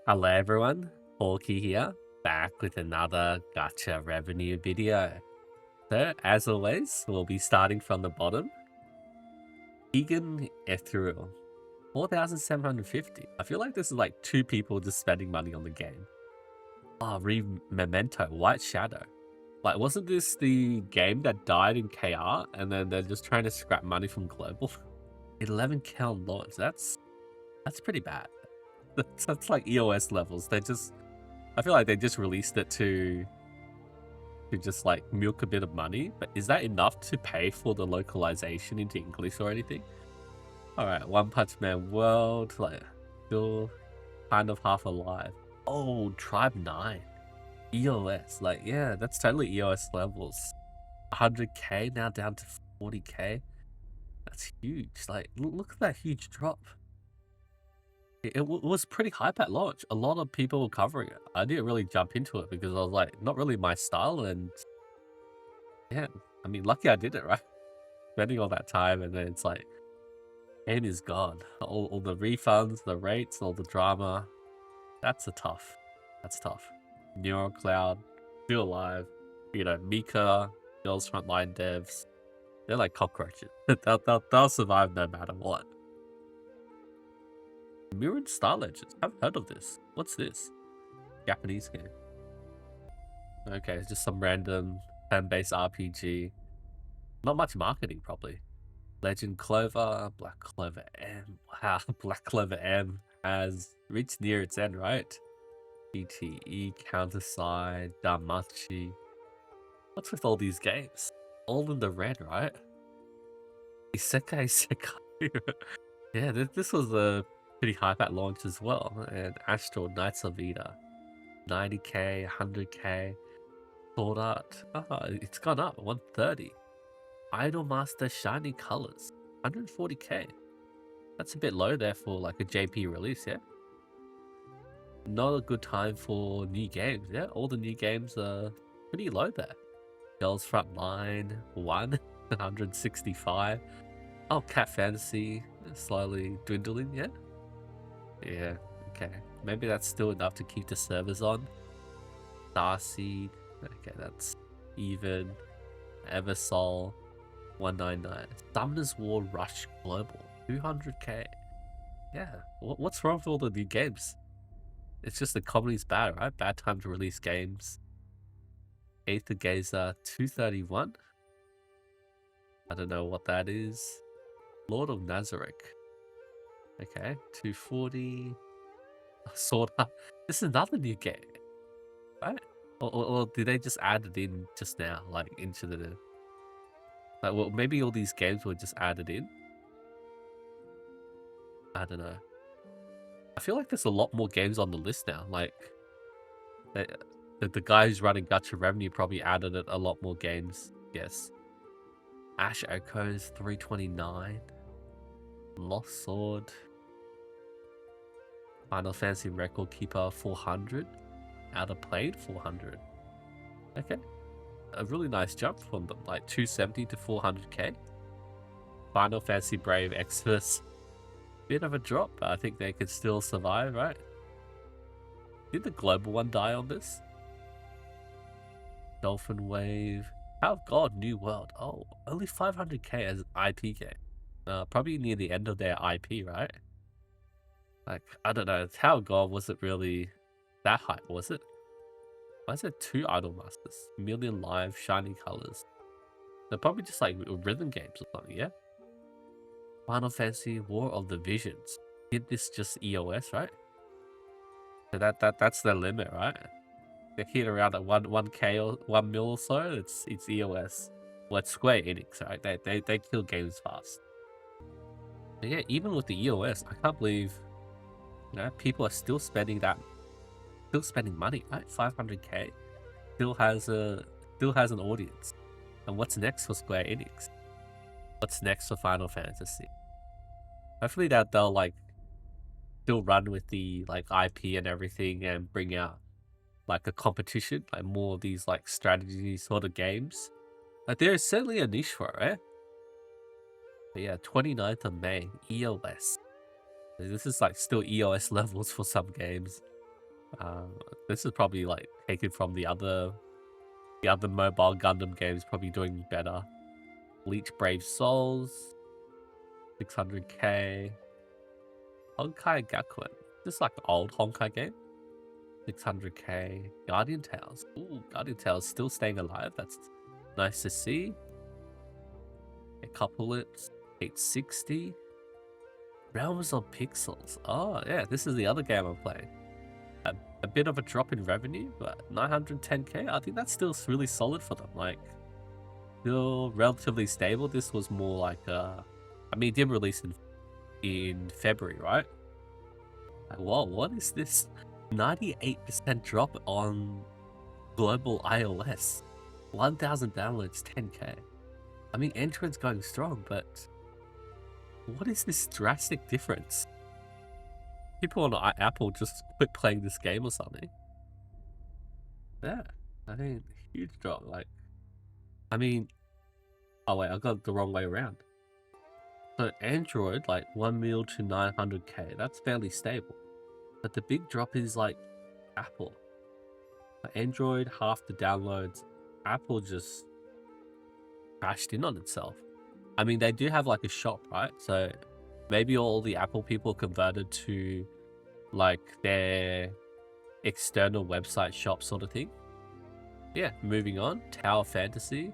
Hello everyone, Porky here, back with another Gacha revenue video. So, as always, we'll be starting from the bottom. Vegan Ethereal, 4,750. I feel like this is like two people just spending money on the game. Oh, Memento, White Shadow. Like, wasn't this the game that died in KR and then they're just trying to scrap money from Global? 11k on launch, that's pretty bad. That's like EOS levels. I feel like they just released it to just like milk a bit of money, but is that enough to pay for the localization into English or anything? Alright, One Punch Man World, like, still kind of half alive. Oh, Tribe 9. EOS, like, yeah, that's totally EOS levels. 100k now down to 40k. That's huge. Like, look at that huge drop. It was pretty hype at launch. A lot of people were covering it. I didn't really jump into it because I was like, not really my style. And yeah, I mean, lucky I did it, right? Spending all that time and then it's like, game is gone. All the refunds, the rates, all the drama. That's tough. Neural Cloud, still alive. You know, Mika, Girls Frontline devs. They're like cockroaches. They'll survive no matter what. Mirrored Star Legends. I've heard of this. What's this? Japanese game. Okay, it's just some random fan-based RPG. Not much marketing, probably. Legend Clover, Black Clover M. Wow, Black Clover M has reached near its end, right? ETE, Counterside, Damachi. What's with all these games? All in the red, right? Isekai. Yeah, this was a pretty hype at launch as well. And Astral Knights of Vita, 90k, 100k. Sword Art, it's gone up, 130. Idolmaster Shiny Colors, 140k. That's a bit low there for like a JP release, yeah? Not a good time for new games, yeah? All the new games are pretty low there. Girls Frontline, 165. Oh, Cat Fantasy, slowly dwindling, yeah? Yeah, okay. Maybe that's still enough to keep the servers on. Starseed, okay, that's even. Eversol, 199. Summoner's War Rush Global, 200k. Yeah, what's wrong with all the new games? It's just the comedy's bad, right? Bad time to release games. Aether Gazer, 231. I don't know what that is. Lord of Nazareth. Okay, 240. Sword Art. This is another new game, right? Or did they just add it in just now, like into the... Like, well, maybe all these games were just added in. I don't know. I feel like there's a lot more games on the list now. Like, the guy who's running Gacha Revenue probably added a lot more games. Yes. Ash Echoes, 329. Lost Sword. Final Fantasy Record Keeper, 400. Outer Plane, 400. Okay. A really nice jump from them, like 270 to 400k. Final Fantasy Brave Exodus, bit of a drop, but I think they could still survive, right? Did the global one die on this? Dolphin Wave, How of God, New World. Oh, only 500k as IP game. Probably near the end of their IP, right? Like, I don't know, How of God wasn't really that hype, was it? Why is there 2 Idolmasters? Million Live, Shiny Colors. They're probably just like rhythm games or something, yeah? Final Fantasy War of the Visions. Did this just EOS, right? So that's their limit, right? They hit around at 1k or 1 mil or so, it's EOS. Well, it's Square Enix, right? They kill games fast. But yeah, even with the EOS, I can't believe, you know, people are still spending money, right? 500k still has an audience. And what's next for Square Enix? What's next for Final Fantasy? Hopefully that they'll like still run with the like IP and everything and bring out like a competition, like more of these like strategy sort of games. Like there is certainly a niche for it, right? But yeah, 29th of May, EOS. This is like still EOS levels for some games. This is probably like taken from the other mobile Gundam games, probably doing better. Bleach Brave Souls, 600k. Honkai Gakuen, just like the old Honkai game. 600k. Guardian Tales. Ooh, Guardian Tales still staying alive. That's nice to see. A couple lips. 860. Realms of Pixels. Oh, yeah, this is the other game I'm playing. A bit of a drop in revenue, but 910k. I think that's still really solid for them. Like, still relatively stable. This was more like I mean, it did release in February, right? Like, whoa, what is this? 98% drop on global iOS. 1,000 downloads, 10k. I mean, Android's going strong, but what is this drastic difference? People on Apple just quit playing this game or something. Yeah, I mean, huge drop. Like, I mean, oh wait, I got it the wrong way around. So Android, like 1 mil to 900k, that's fairly stable. But the big drop is like Apple. Android, half the downloads. Apple just crashed in on itself. I mean, they do have like a shop, right? So maybe all the Apple people converted to like their external website shop sort of thing. Yeah, moving on. Tower Fantasy.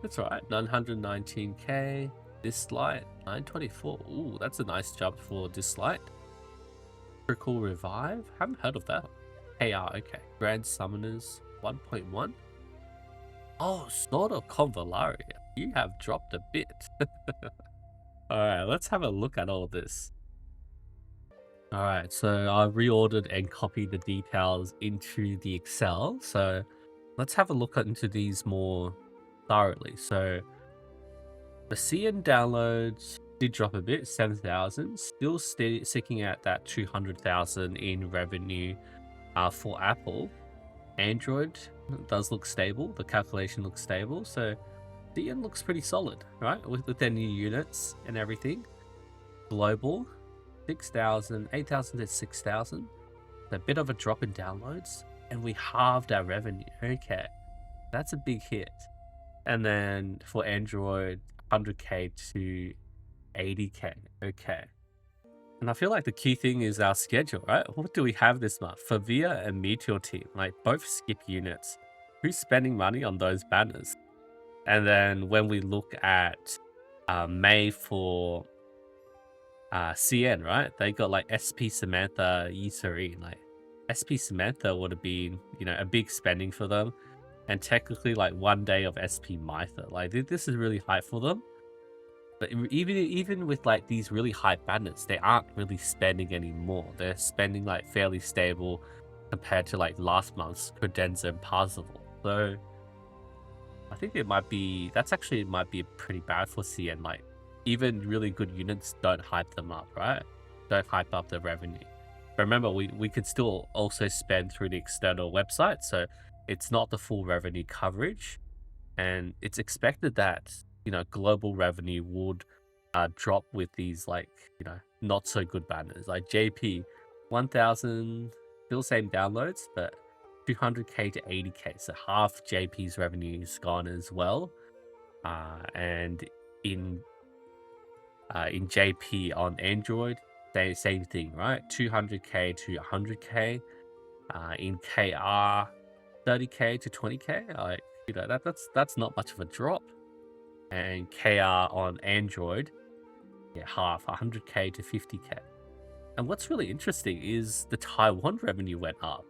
That's right, 919k. Dislight, 924. Ooh, that's a nice jump for Dislight. Trickle Revive? Haven't heard of that. KR, okay. Grand Summoners, 1.1. Oh, Sword of Convallaria. You have dropped a bit. Alright, let's have a look at all this. Alright, so I reordered and copied the details into the Excel. So let's have a look into these more thoroughly. So the CN downloads did drop a bit, 7,000. Still sticking at that 200,000 in revenue for Apple. Android does look stable. The calculation looks stable. So CN looks pretty solid, right? With their new units and everything. Global, 6,000, 8,000 to 6,000. A bit of a drop in downloads. And we halved our revenue. Okay. That's a big hit. And then for Android, 100k to 80k. Okay. And I feel like the key thing is our schedule, right? What do we have this month? Favia and Meteor Team, like both skip units. Who's spending money on those banners? And then when we look at May for CN, right? They got like SP Samantha, Yusuri. Like SP Samantha would have been, you know, a big spending for them. And technically like 1 day of SP Mitha. Like this is really hype for them. But even with like these really high banners, they aren't really spending anymore. They're spending like fairly stable compared to like last month's Credenza and Parzival. So I think it might be pretty bad for CN. Like even really good units don't hype them up, right? Don't hype up the revenue. But remember, we could still also spend through the external website, so it's not the full revenue coverage, and it's expected that, you know, global revenue would drop with these, like, you know, not so good banners. Like JP, 1,000, still same downloads, but 200k to 80k, so half JP's revenue is gone as well. And in JP on Android, same thing, right? 200k to 100k. In KR, 30k to 20k. Like, you know, that's not much of a drop. And KR on Android, yeah, half, 100k to 50k. And what's really interesting is the Taiwan revenue went up.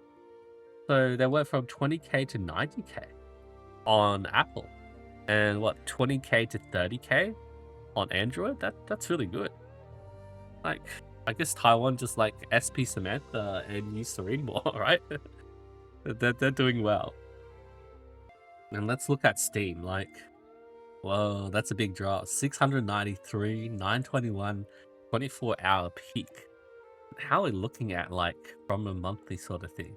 So they went from 20k to 90k on Apple, and what, 20k to 30k on Android. That's really good. Like, I guess Taiwan just like SP Samantha and Eucerin more, right? they're doing well. And let's look at Steam. Like, whoa, that's a big drop. 693, 921, 24-hour peak. How are we looking at, like, from a monthly sort of thing?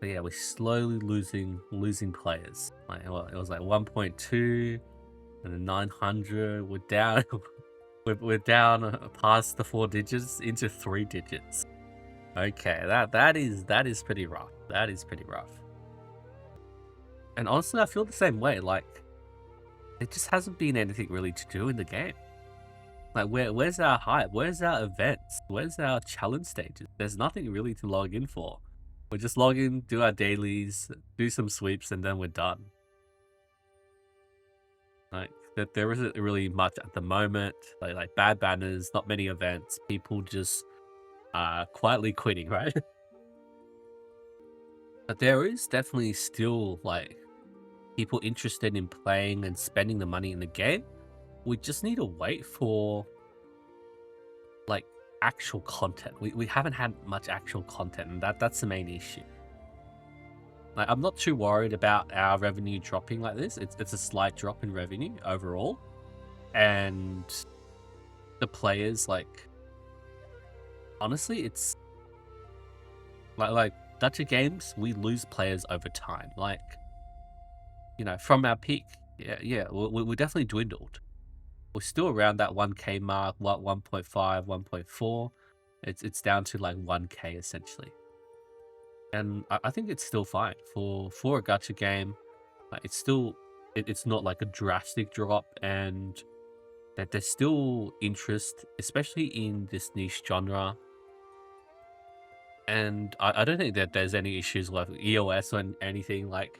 But yeah, we're slowly losing players. Like, well, it was like 1.2, and then 900. We're down. we're down past the 4 digits into 3 digits. Okay, that is pretty rough. That is pretty rough. And honestly, I feel the same way. Like, there just hasn't been anything really to do in the game. Like, where's our hype? Where's our events? Where's our challenge stages? There's nothing really to log in for. We just log in, do our dailies, do some sweeps, and then we're done. Like, that there isn't really much at the moment. Like bad banners, not many events. People just quietly quitting, right? But there is definitely still like people interested in playing and spending the money in the game. We just need to wait for like actual content. We haven't had much actual content, and that's the main issue. Like, I'm not too worried about our revenue dropping like this. It's a slight drop in revenue overall, and the players, like, honestly, it's like Gacha games, we lose players over time. Like, you know, from our peak, yeah, we definitely dwindled. We're still around that 1K mark, 1.5, 1.4. It's down to like 1K essentially. And I think it's still fine for a gacha game. It's still it's not like a drastic drop, and that there's still interest, especially in this niche genre. And I don't think that there's any issues with EOS or anything. Like,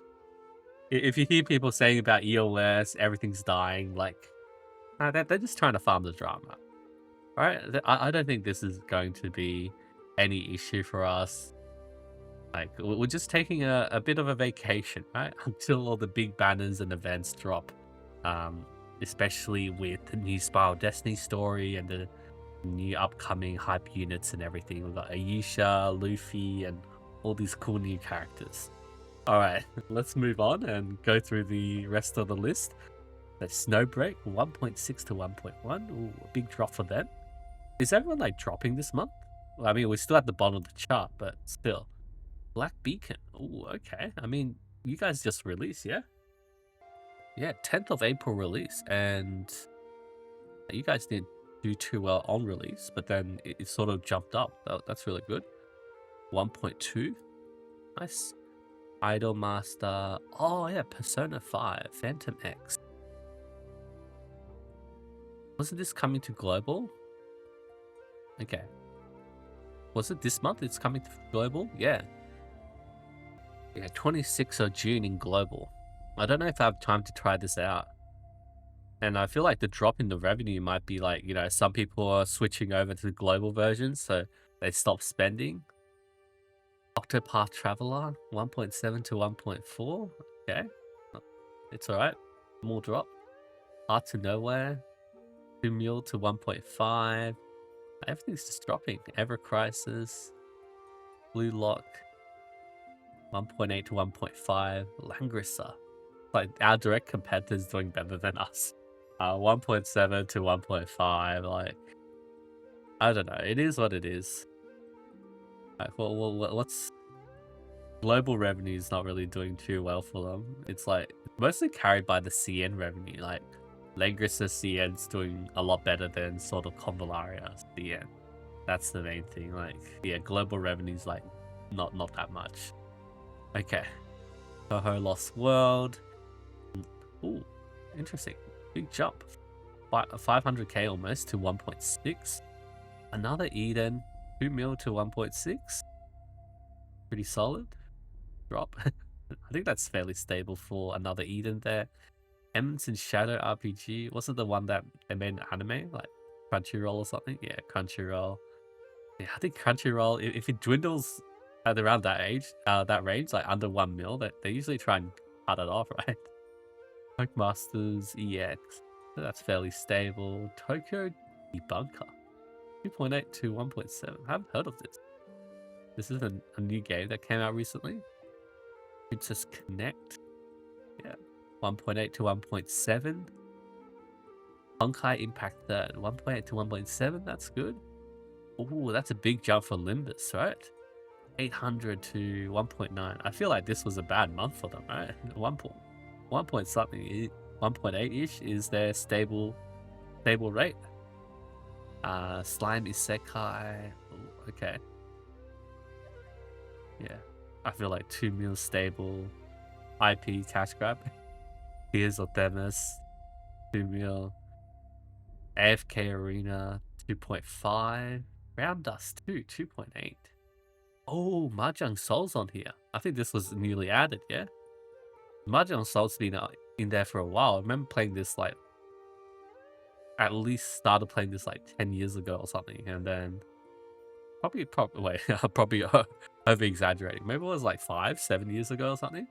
if you hear people saying about EOS, everything's dying, like, they're just trying to farm the drama, right? I don't think this is going to be any issue for us. Like, we're just taking a bit of a vacation, right? Until all the big banners and events drop. Especially with the new Spiral Destiny story and the new upcoming hype units and everything. We've got Ayesha, Luffy, and all these cool new characters. Alright, let's move on and go through the rest of the list. The Snowbreak, 1.6 to 1.1. Ooh, a big drop for them. Is everyone like dropping this month? Well, I mean, we're still at the bottom of the chart, but still. Black Beacon. Oh, okay. I mean, you guys just released, yeah? Yeah, 10th of April release, and you guys didn't do too well on release, but then it sort of jumped up. That's really good. 1.2. Nice. Idol Master. Oh, yeah, Persona 5. Phantom X. Wasn't this coming to global? Okay. Was it this month it's coming to global? Yeah. Yeah, 26th of June in global. I don't know if I have time to try this out. And I feel like the drop in the revenue might be like, you know, some people are switching over to the global version, so they stop spending. Octopath Traveler, 1.7 to 1.4. Okay. It's alright. More drop. Heart to Nowhere, 2 mil to 1.5. Everything's just dropping. Ever Crisis, Blue Lock, 1.8 to 1.5. Langrissa. Like, our direct competitors doing better than us. 1.7 to 1.5. Like, I don't know. It is what it is. Like, well, what's global revenue is not really doing too well for them. It's like mostly carried by the CN revenue. Like, Langrissa CN's doing a lot better than Sword of Convallaria CN. That's the main thing. Like, yeah, global revenue's like not that much. Okay. Toho Lost World. Ooh, interesting. Big jump. 500k almost to 1.6. Another Eden. 2 mil to 1.6. Pretty solid. Drop. I think that's fairly stable for another Eden there. Emerson Shadow RPG. Wasn't the one that they made an anime? Like Crunchyroll or something? Yeah, Crunchyroll. Yeah, I think Crunchyroll, if it dwindles at around that that range, like under 1 mil, they usually try and cut it off, right? Masters EX. That's fairly stable. Tokyo Debunker. 2.8 to 1.7. I haven't heard of this. This is a new game that came out recently. Princess Connect. Yeah. 1.8 to 1.7. Honkai Impact 3rd. 1.8 to 1.7. That's good. Ooh, that's a big jump for Limbus, right? 800 to 1.9. I feel like this was a bad month for them, right? 1 point something. 1.8-ish is their stable rate. Slime Isekai. Ooh, okay. Yeah, I feel like 2 mil stable IP cash grab. Here's Artemis, 2 mil. AFK Arena, 2.5. Round Dust 2, 2.8. Oh, Mahjong Soul's on here. I think this was newly added, yeah? Mahjong Soul's been in there for a while. I remember playing this like, at least started playing this like 10 years ago or something. And then wait, I'm probably over exaggerating. Maybe it was like 5, 7 years ago or something.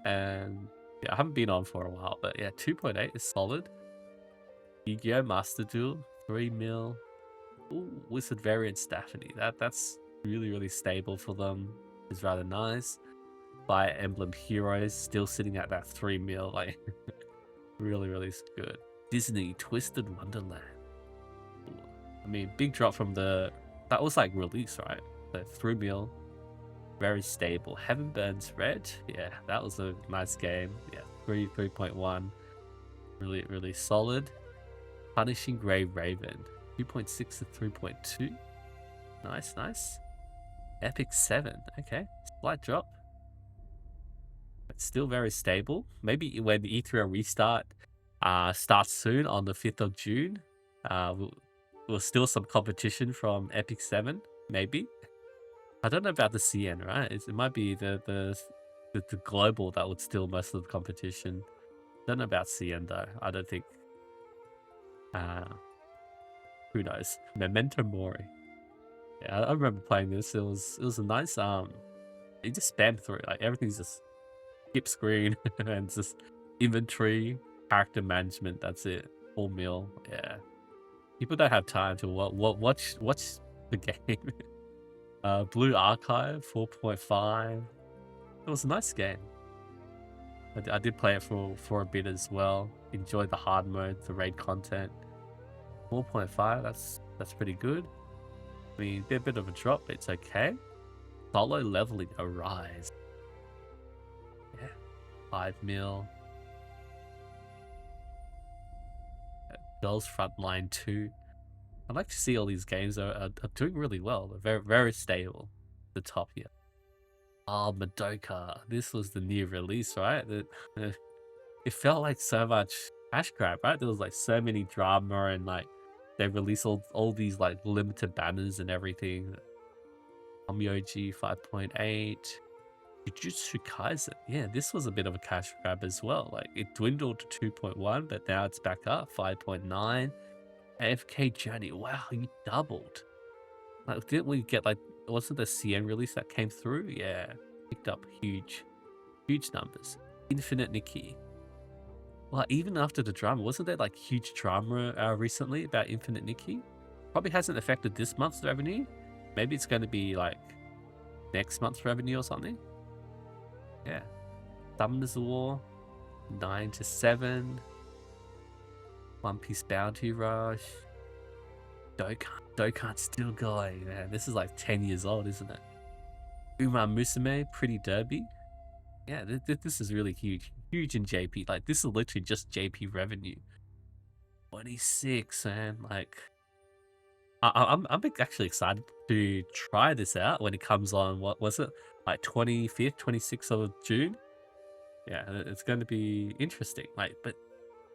And yeah, I haven't been on for a while, but yeah, 2.8 is solid. Yu-Gi-Oh! Master Duel, 3 mil. Ooh, Wizard Variant Stephanie. That's really stable for them. It's rather nice. Fire Emblem Heroes still sitting at that 3 mil, like really good. Disney Twisted Wonderland. Ooh. I mean, big drop from that was like release, right? The 3 mil, very stable. Heaven Burns Red, yeah, that was a nice game. Yeah, 3.1, really solid. Punishing Grave Raven, 2.6 to 3.2. Nice. Epic 7, okay, slight drop, but still very stable. Maybe when the E3 restart starts soon on the 5th of June, we'll still some competition from Epic 7, maybe. I don't know about the CN, right? It might be the global that would steal most of the competition. Don't know about CN though. I don't think. Who knows? Memento Mori. Yeah, I remember playing this. It was a nice you just spam through it. Like everything's just skip screen and just inventory, character management. That's it. Full meal. Yeah. People don't have time to watch the game. Blue Archive 4.5. It was a nice game. I did play it for a bit as well. Enjoyed the hard mode, the raid content. 4.5. That's pretty good. I mean, a bit of a drop, but it's okay. Solo Leveling Arise. Yeah, 5 mil. Girls Frontline 2. I'd like to see all these games are doing really well. They're very stable. The top here. Oh, Madoka. This was the new release, right? It felt like so much cash grab, right? There was like so many drama and like they released all these like limited banners and everything. Omyoji 5.8. Jujutsu Kaisen. Yeah, this was a bit of a cash grab as well. Like it dwindled to 2.1, but now it's back up 5.9. AFK Journey. Wow, you doubled. Like, didn't we get like, wasn't the CN release that came through? Yeah, picked up huge numbers. Infinite Nikki. Well, even after the drama, wasn't there like huge drama recently about Infinite Nikki? Probably hasn't affected this month's revenue. Maybe it's going to be like next month's revenue or something. Yeah. Summoners War, 9 to 7. One Piece Bounty Rush. Dokkan's still going, man. This is like 10 years old, isn't it? Uma Musume, Pretty Derby. Yeah, this is really huge. Huge in JP. Like, this is literally just JP revenue. 26, man. Like, I'm actually excited to try this out when it comes on. What was it? Like 25th, 26th of June? Yeah, it's going to be interesting. Like, but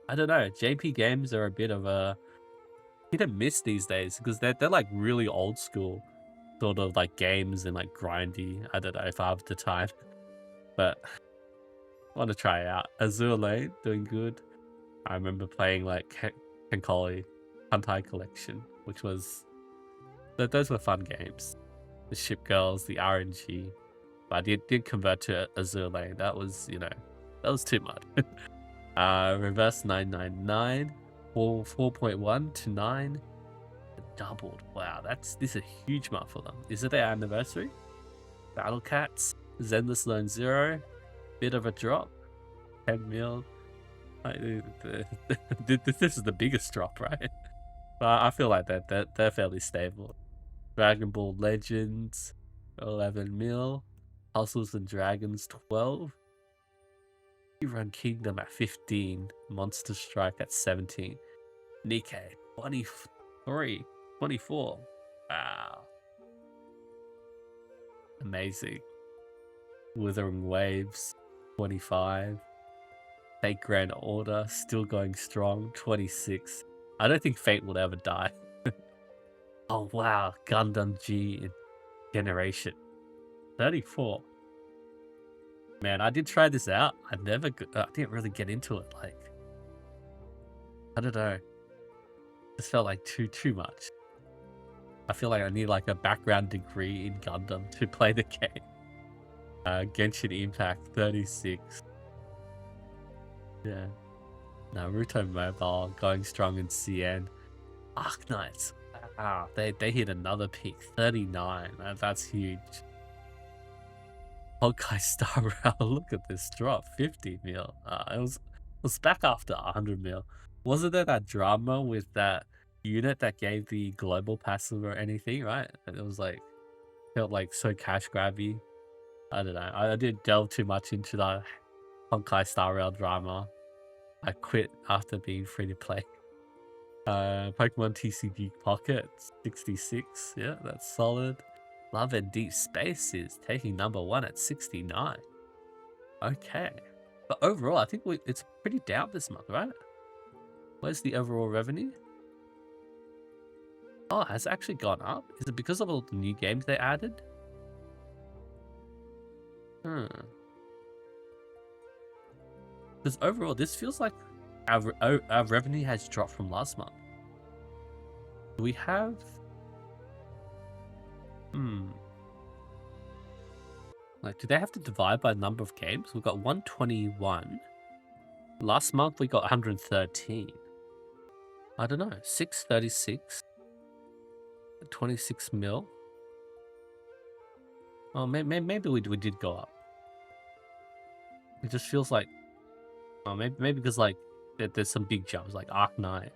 I don't know. JP games are a bit of a hit and miss these days because they're like really old school sort of like games and like grindy. I don't know if I have the time, but I want to try it out. Azure Lane doing good. I remember playing like Kenkoli Hentai Collection, which was those were fun games. The Ship Girls, the RNG. But I did convert to Azure Lane. That was, that was too much. Reverse 999, 4.1 to 9. Doubled. Wow, this is a huge month for them. Is it their anniversary? Battle Cats, Zenless Lone Zero, bit of a drop. 10 mil. This is the biggest drop, right? But I feel like they're fairly stable. Dragon Ball Legends, 11 mil. Hustles and Dragons, 12. Run Kingdom at 15. Monster Strike at 17. Nikkei, 23. 24. Wow. Amazing. Withering Waves, 25. Fate Grand Order, still going strong, 26. I don't think Fate will ever die. Oh wow, Gundam G Generation, 34. Man, I did try this out. I didn't really get into it. Like, I don't know. This felt like too much. I feel like I need like a background degree in Gundam to play the game. Genshin Impact, 36. Yeah. Naruto Mobile, going strong in CN. Arknights. Wow, they hit another peak, 39. That's huge. Honkai Star Rail, look at this drop, 50 mil. It was back after 100 mil. Wasn't there that drama with that unit that gave the global passive or anything, right? And it was like, felt like so cash grabby. I don't know. I didn't delve too much into the Honkai Star Rail drama. I quit after being free to play. Pokemon TCG Pocket, 66. Yeah, that's solid. Love and Deep Space is taking number 1 at 69. Okay. But overall, I think it's pretty down this month, right? Where's the overall revenue? Oh, has it actually gone up? Is it because of all the new games they added? Because overall, this feels like our revenue has dropped from last month. Do we have... Like, do they have to divide by number of games? We've got 121. Last month, we got 113. I don't know. 636. 26 mil. Oh, maybe we did go up. It just feels like... Oh, maybe because, like, there's some big jumps, like Arknight,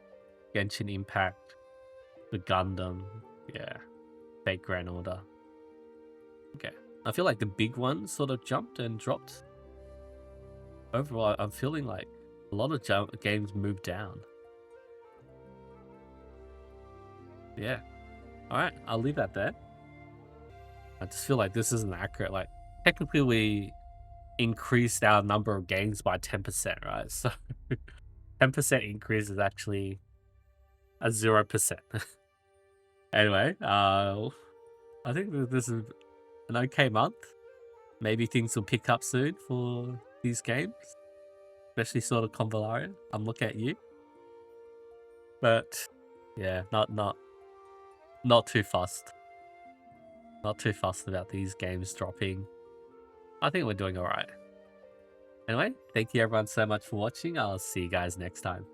Genshin Impact, the Gundam, yeah, Fate Grand Order. Okay. I feel like the big ones sort of jumped and dropped. Overall, I'm feeling like a lot of games moved down. Yeah. Alright, I'll leave that there. I just feel like this isn't accurate. Like, technically we increased our number of games by 10%, right? So 10% increase is actually a 0%. Anyway, I think this is an okay month. Maybe things will pick up soon for these games, especially Sword of Convallaria. I'm looking at you, but yeah, not too fussed. Not too fussed about these games dropping. I think we're doing all right. Anyway, thank you everyone so much for watching. I'll see you guys next time.